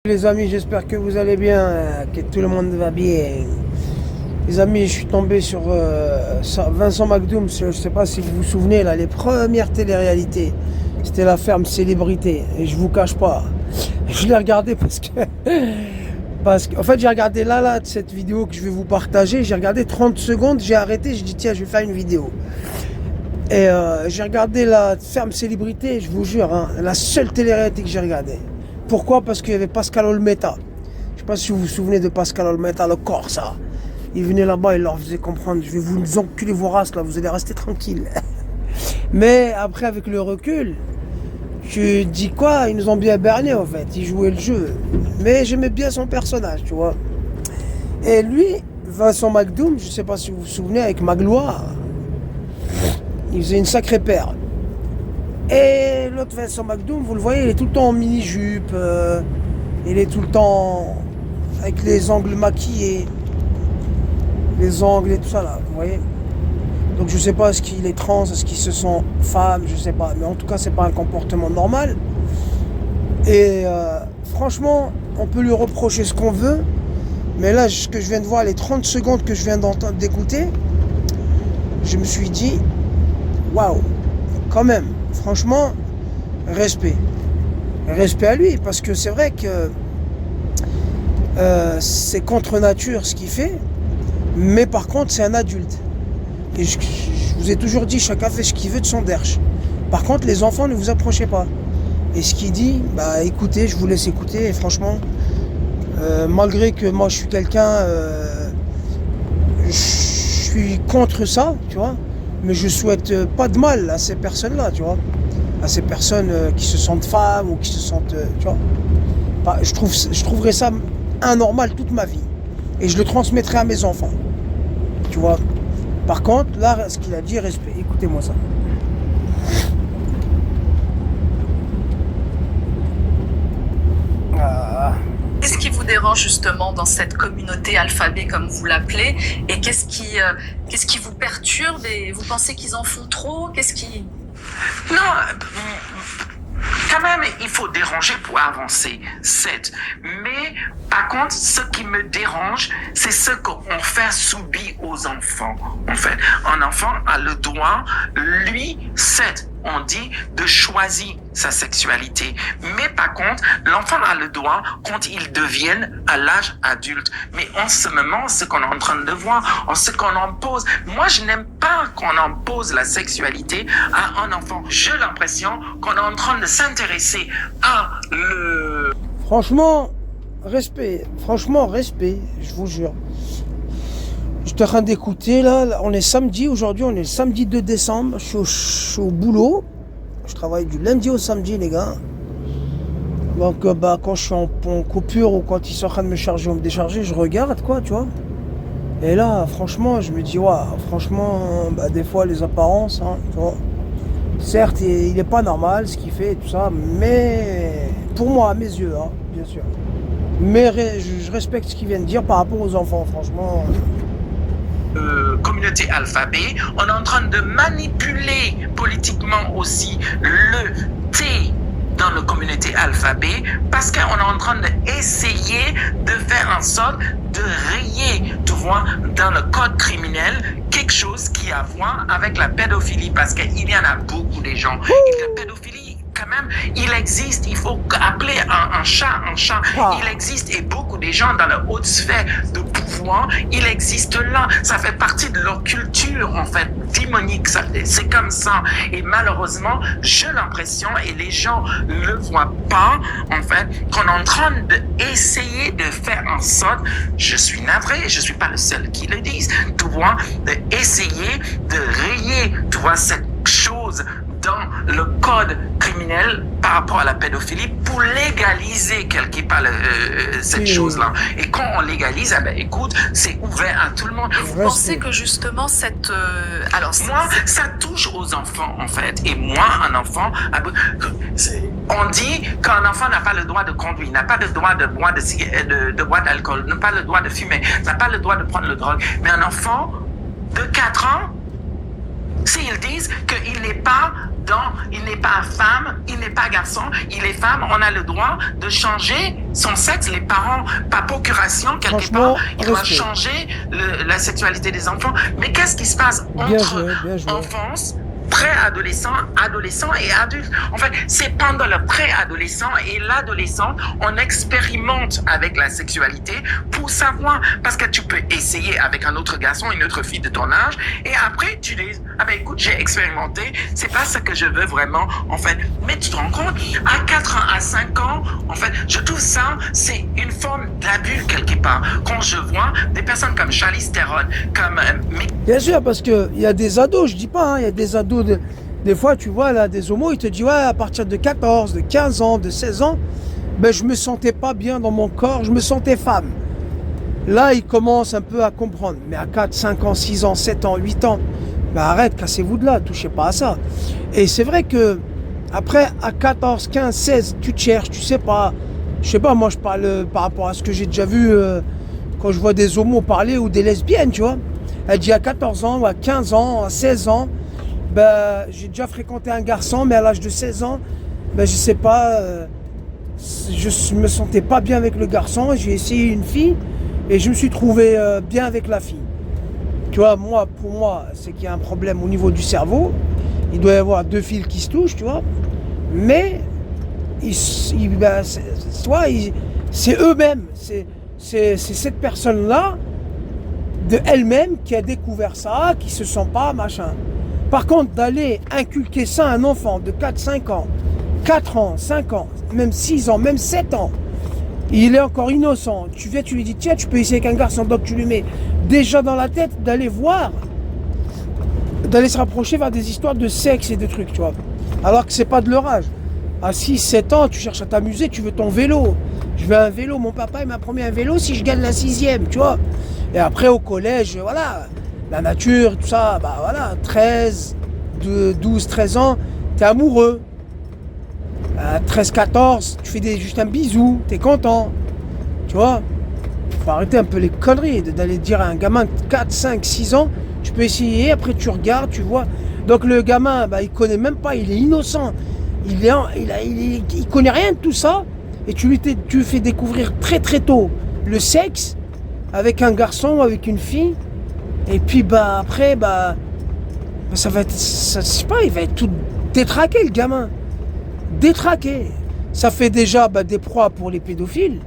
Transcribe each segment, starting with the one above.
Les amis, j'espère que vous allez bien, que tout le monde va bien. Les amis, je suis tombé sur Vincent McDoom, je ne sais pas si vous vous souvenez, là, les premières téléréalités. C'était la ferme Célébrité, et je vous cache pas. Je l'ai regardé en fait, j'ai regardé là, cette vidéo que je vais vous partager, j'ai regardé 30 secondes, j'ai arrêté, je dis tiens, je vais faire une vidéo. Et j'ai regardé la ferme Célébrité, je vous jure, hein, la seule téléréalité que j'ai regardée. Pourquoi? Parce qu'il y avait Pascal Olmeta. Je ne sais pas si vous vous souvenez de Pascal Olmeta, le Corsa. Il venait là-bas, il leur faisait comprendre, je vais vous enculer vos races là, vous allez rester tranquille. Mais après, avec le recul, je dis quoi? Ils nous ont bien berné en fait, ils jouaient le jeu. Mais j'aimais bien son personnage, tu vois. Et lui, Vincent McDoom, je ne sais pas si vous vous souvenez, avec Magloire, il faisait une sacrée paire. Et l'autre Vincent McDoom, vous le voyez, il est tout le temps en mini-jupe, il est tout le temps avec les ongles maquillés, les ongles et tout ça là, vous voyez. Donc je sais pas, est-ce qu'il est trans, est-ce qu'il se sent femme, je sais pas, mais en tout cas c'est pas un comportement normal. Et franchement, on peut lui reprocher ce qu'on veut, mais là, ce que je viens de voir, les 30 secondes que je viens d'écouter, je me suis dit, waouh, quand même. Franchement, respect. Respect à lui, parce que c'est vrai que c'est contre nature ce qu'il fait, mais par contre, c'est un adulte. Et je vous ai toujours dit, chacun fait ce qu'il veut de son derche. Par contre, les enfants, ne vous approchez pas. Et ce qu'il dit, bah écoutez, je vous laisse écouter, et franchement, malgré que moi je suis quelqu'un, je suis contre ça, tu vois, mais je souhaite pas de mal à ces personnes-là, tu vois. À ces personnes qui se sentent femmes ou qui se sentent, tu vois. Je trouverais ça anormal toute ma vie. Et je le transmettrai à mes enfants. Tu vois. Par contre, là, ce qu'il a dit, respect. Écoutez-moi ça. Qu'est-ce qui vous dérange justement dans cette communauté alphabet comme vous l'appelez, et qu'est-ce qui vous perturbe, et vous pensez qu'ils en font trop? Non, quand même, il faut déranger pour avancer, certes. Mais par contre, ce qui me dérange, c'est ce qu'on fait subir aux enfants. En fait, un enfant a le droit, lui, certes, on dit de choisir sa sexualité. Mais par contre, l'enfant a le droit quand il devienne à l'âge adulte. Mais en ce moment, ce qu'on est en train de voir, en ce qu'on impose, moi je n'aime pas qu'on impose la sexualité à un enfant. J'ai l'impression qu'on est en train de s'intéresser à le... Franchement, respect. Franchement, respect. Je vous jure. J'étais en train d'écouter, là, on est samedi, aujourd'hui, on est le samedi 2 décembre, je suis au boulot, je travaille du lundi au samedi, les gars. Donc, quand je suis en coupure ou quand ils sont en train de me charger ou me décharger, je regarde, quoi, tu vois. Et là, franchement, je me dis, waouh, franchement, des fois, les apparences, hein, tu vois. Certes, il n'est pas normal ce qu'il fait et tout ça, mais pour moi, à mes yeux, hein, bien sûr. Mais je respecte ce qu'il vient de dire par rapport aux enfants, franchement. Communauté alphabet, on est en train de manipuler politiquement aussi le T dans la communauté alphabet, parce qu'on est en train d'essayer de faire en sorte de rayer, tu vois, dans le code criminel, quelque chose qui a à voir avec la pédophilie, parce qu'il y en a beaucoup de gens. Et la pédophilie, quand même, il existe, il faut appeler un chat un chat. Il existe, et beaucoup de gens dans la haute sphère de pouvoir, il existe là. Ça fait partie de leur culture, en fait, démonique. C'est comme ça. Et malheureusement, j'ai l'impression, et les gens ne le voient pas, en fait, qu'on est en train d'essayer de faire en sorte, je suis navré, je suis pas le seul qui le dise, tu vois, d'essayer de rayer, tu vois, cette chose dans le code criminel par rapport à la pédophilie pour légaliser quelque part cette chose-là. Et quand on légalise, écoute, c'est ouvert à tout le monde. Et vous pensez que justement cette... moi, ça touche aux enfants, en fait. Et moi, un enfant... On dit qu'un enfant n'a pas le droit de conduire, n'a pas le droit de boire de boire d'alcool, n'a pas le droit de fumer, n'a pas le droit de prendre le drogue. Mais un enfant de 4 ans, s'ils disent qu'il n'est pas il n'est pas femme, il n'est pas garçon, il est femme. On a le droit de changer son sexe. Les parents, par procuration, quelque part, ils doivent changer la sexualité des enfants. Mais qu'est-ce qui se passe entre enfance, préadolescent, adolescent et adulte? En fait, c'est pendant le préadolescent et l'adolescent, on expérimente avec la sexualité pour savoir, parce que tu peux essayer avec un autre garçon, une autre fille de ton âge, et après tu dis, ah ben écoute, j'ai expérimenté, c'est pas ce que je veux vraiment, en fait. Mais tu te rends compte, à 4 ans, à 5 ans, en fait, je trouve ça, c'est une forme d'abus quelque part. Quand je vois des personnes comme Charlize Theron, comme... Bien sûr, parce qu'il y a des ados, je dis pas, il y a des ados, des fois tu vois là, des homos, ils te disent ouais, à partir de 14, de 15 ans, de 16 ans, ben je me sentais pas bien dans mon corps, je me sentais femme. Là, ils commencent un peu à comprendre. Mais à 4, 5 ans, 6 ans, 7 ans, 8 ans, ben arrête, cassez-vous de là, touchez pas à ça. Et c'est vrai que après, à 14, 15, 16, tu te cherches, tu sais pas. Je sais pas, moi je parle par rapport à ce que j'ai déjà vu quand je vois des homos parler ou des lesbiennes, tu vois. Elle dit à 14 ans ou à 15 ans, à 16 ans, ben, j'ai déjà fréquenté un garçon, mais à l'âge de 16 ans, ben, je sais pas, je me sentais pas bien avec le garçon, j'ai essayé une fille et je me suis trouvé bien avec la fille. Tu vois, moi, pour moi, c'est qu'il y a un problème au niveau du cerveau. Il doit y avoir deux fils qui se touchent, tu vois. Mais c'est eux-mêmes, c'est cette personne-là de elle-même qui a découvert ça, qui se sent pas, machin. Par contre, d'aller inculquer ça à un enfant de 4, 5 ans, 4 ans, 5 ans, même 6 ans, même 7 ans, il est encore innocent. Tu viens, tu lui dis, tiens, tu peux essayer avec un garçon, donc tu lui mets déjà dans la tête d'aller voir, d'aller se rapprocher vers des histoires de sexe et de trucs, tu vois. Alors que c'est pas de leur âge. À 6, 7 ans, tu cherches à t'amuser, tu veux ton vélo. Je veux un vélo, mon papa il m'a promis un vélo si je gagne la 6e, tu vois. Et après au collège, voilà, la nature, tout ça, bah voilà, 13, 12, 13 ans, t'es amoureux. À 13, 14, tu fais juste un bisou, t'es content. Tu vois, faut arrêter un peu les conneries, d'aller dire à un gamin de 4, 5, 6 ans, tu peux essayer, après tu regardes, tu vois. Donc le gamin, bah, il connaît même pas, il est innocent. Il connaît rien de tout ça. Et tu lui fais découvrir très très tôt le sexe avec un garçon ou avec une fille. Et puis bah après, bah ça va être, ça, je sais pas, il va être tout détraqué le gamin. Détraqué. Ça fait déjà des proies pour les pédophiles.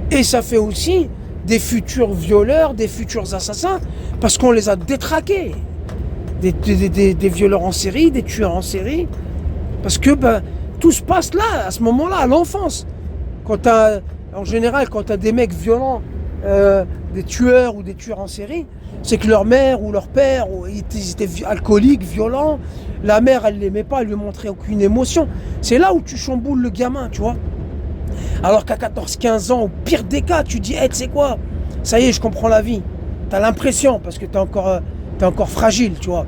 Et ça fait aussi des futurs violeurs, des futurs assassins. Parce qu'on les a détraqués. Des violeurs en série, des tueurs en série. Parce que tout se passe là, à ce moment-là, à l'enfance. En général, quand tu as des mecs violents, des tueurs ou des tueurs en série, c'est que leur mère ou leur père, ils étaient alcooliques, violents. La mère, elle ne l'aimait pas, elle lui montrait aucune émotion. C'est là où tu chamboules le gamin, tu vois. Alors qu'à 14-15 ans, au pire des cas, tu dis, hey, tu sais quoi, ça y est, je comprends la vie. Tu as l'impression, parce que tu es encore fragile, tu vois.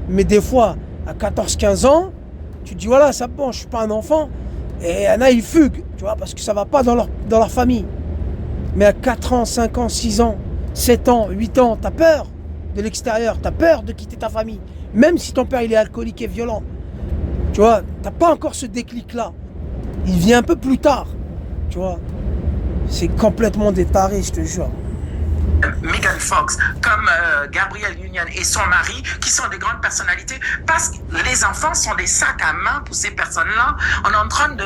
Mais des fois, à 14-15 ans, tu te dis, voilà, ça bon, je suis pas un enfant. Et il y en a, ils fuguent, tu vois, parce que ça va pas dans leur famille. Mais à 4 ans, 5 ans, 6 ans, 7 ans, 8 ans, t'as peur de l'extérieur, t'as peur de quitter ta famille. Même si ton père, il est alcoolique et violent. Tu vois, t'as pas encore ce déclic-là. Il vient un peu plus tard, tu vois. C'est complètement des tarés, je te jure. Megan Fox, comme Gabrielle Union et son mari, qui sont des grandes personnalités, parce que les enfants sont des sacs à main pour ces personnes-là. On est en train de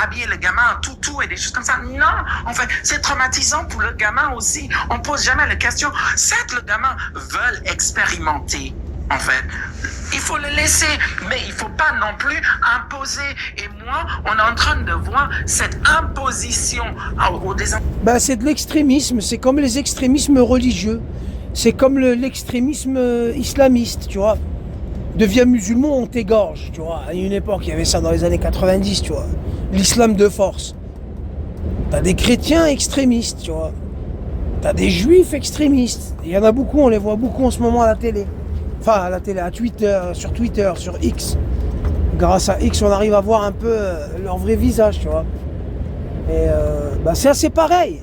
habiller le gamin en toutou et des choses comme ça. Non, en fait, c'est traumatisant pour le gamin aussi. On pose jamais la question. Certes, le gamin veut expérimenter. En fait, il faut le laisser, mais il ne faut pas non plus imposer. Et moi, on est en train de voir cette imposition aux c'est de l'extrémisme, c'est comme les extrémismes religieux, c'est comme l'extrémisme islamiste, tu vois. Deviens musulman, on t'égorge, tu vois. À une époque, il y avait ça dans les années 90, tu vois. L'islam de force. T'as des chrétiens extrémistes, tu vois. T'as des juifs extrémistes. Il y en a beaucoup, on les voit beaucoup en ce moment à la télé. Enfin, à la télé, sur Twitter, sur X. Grâce à X, on arrive à voir un peu leur vrai visage, tu vois. Et c'est assez pareil.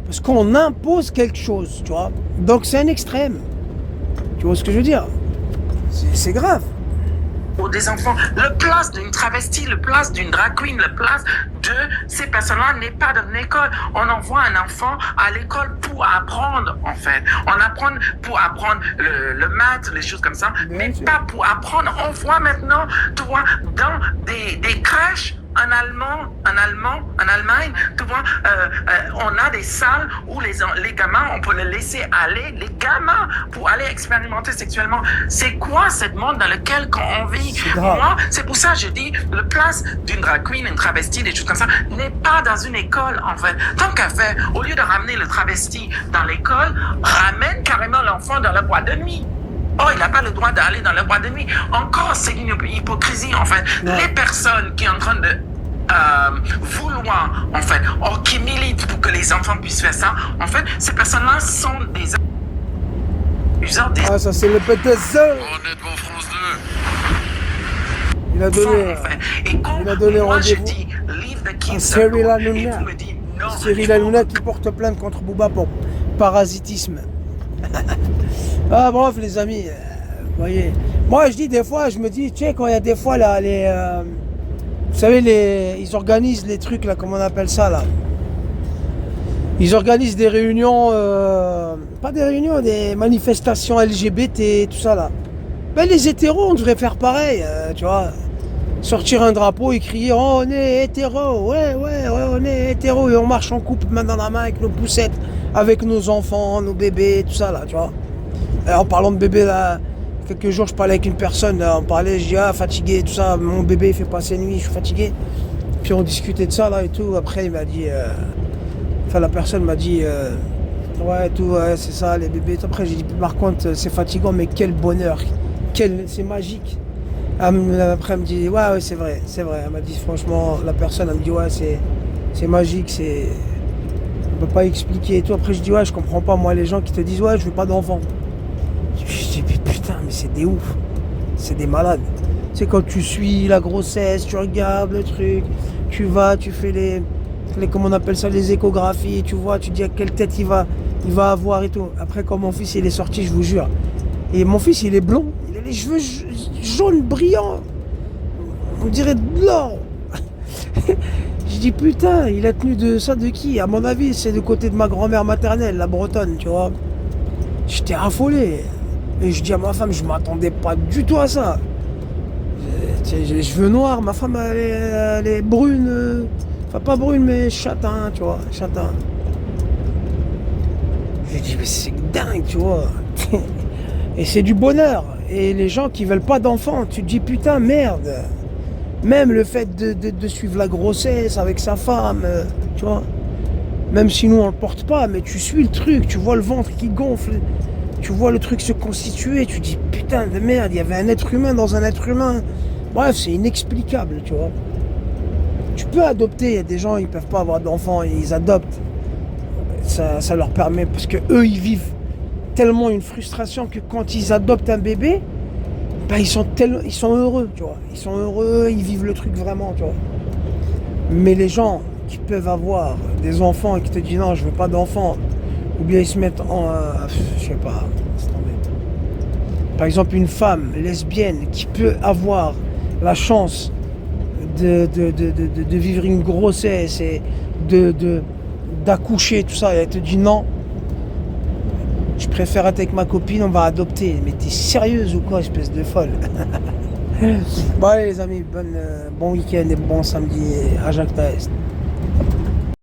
Parce qu'on impose quelque chose, tu vois. Donc c'est un extrême. Tu vois ce que je veux dire ? C'est grave. des enfants. Le place d'une travestie, le place d'une drag queen, le place de ces personnes-là n'est pas dans une école. On envoie un enfant à l'école pour apprendre, en fait. Pour apprendre le maths, les choses comme ça, mais pas pour apprendre. On voit maintenant, tu vois, dans des crèches, en Allemagne, tu vois, on a des salles où les gamins, on peut les laisser aller, les gamins, pour aller expérimenter sexuellement. C'est quoi ce monde dans lequel on vit? Moi, c'est pour ça que je dis, le place d'une drag queen, une travestie, des choses comme ça, n'est pas dans une école, en fait. Tant qu'à faire, au lieu de ramener le travesti dans l'école, ramène carrément l'enfant dans la boîte de nuit. Oh, il n'a pas le droit d'aller dans la boîte de nuit. Encore, c'est une hypocrisie, en fait. Ouais. Les personnes qui sont en train de vouloir, en fait, ou qui militent pour que les enfants puissent faire ça, en fait, ces personnes-là sont des useurs des... Ah, ça, c'est le PTSD. On est devant France 2. Il a donné, il a donné rendez-vous à Cyril Hanouna. Cyril Hanouna qui porte plainte contre Booba pour parasitisme. Ah bref les amis, vous voyez. Moi je dis des fois, je me dis, tu sais quand il y a des fois là, vous savez ils organisent les trucs là, comment on appelle ça là. Ils organisent des réunions, pas des réunions, des manifestations LGBT, tout ça là. Ben les hétéros on devrait faire pareil, tu vois. Sortir un drapeau et crier oh, on est hétéro, ouais, on est hétéro et on marche en couple main dans la main avec nos poussettes, avec nos enfants, nos bébés, tout ça là, tu vois. Et en parlant de bébé là, quelques jours je parlais avec une personne, là, on parlait, je dis ah fatigué, tout ça, mon bébé il fait passer nuit, je suis fatigué. Puis on discutait de ça là et tout, après il m'a dit, la personne m'a dit ouais tout, ouais c'est ça les bébés. Après j'ai dit par contre c'est fatigant mais quel bonheur, c'est magique. Après elle me dit ouais c'est vrai, elle m'a dit franchement, la personne elle me dit ouais c'est magique, on peut pas expliquer et tout. Après je dis ouais je comprends pas moi les gens qui te disent ouais je veux pas d'enfant. Je dis putain mais c'est des ouf, c'est des malades. C'est quand tu suis la grossesse, tu regardes le truc, tu vas, tu fais les comment on appelle ça, les échographies, tu vois, tu dis à quelle tête il va avoir et tout. Après quand mon fils il est sorti, je vous jure, et mon fils il est blond, il a les cheveux jaunes brillants, on dirait de l'or. Je dis putain, il a tenu de ça de qui? À mon avis c'est du côté de ma grand-mère maternelle, la bretonne, tu vois. J'étais affolé. Et je dis à ma femme, je m'attendais pas du tout à ça. J'ai les cheveux noirs, ma femme elle est brune, enfin pas brune mais châtain, tu vois, châtain. J'ai dit mais c'est dingue, tu vois. Et c'est du bonheur. Et les gens qui veulent pas d'enfants, tu te dis putain merde. Même le fait de suivre la grossesse avec sa femme, tu vois. Même si nous on le porte pas, mais tu suis le truc, tu vois le ventre qui gonfle, tu vois le truc se constituer, tu dis putain de merde, il y avait un être humain dans un être humain. Bref, c'est inexplicable, tu vois. Tu peux adopter, il y a des gens ils peuvent pas avoir d'enfants et ils adoptent. Ça leur permet, parce que eux ils vivent tellement une frustration que quand ils adoptent un bébé, bah ils sont heureux, tu vois. Ils sont heureux, ils vivent le truc vraiment, tu vois. Mais les gens qui peuvent avoir des enfants et qui te disent non, je veux pas d'enfants, ou bien ils se mettent en, je sais pas, par exemple une femme lesbienne qui peut avoir la chance de vivre une grossesse et d'accoucher, tout ça, et elle te dit non, je préfère être avec ma copine, on va adopter. Mais t'es sérieuse ou quoi, espèce de folle? Bon allez les amis, bon week-end et bon samedi à Jacques Taest.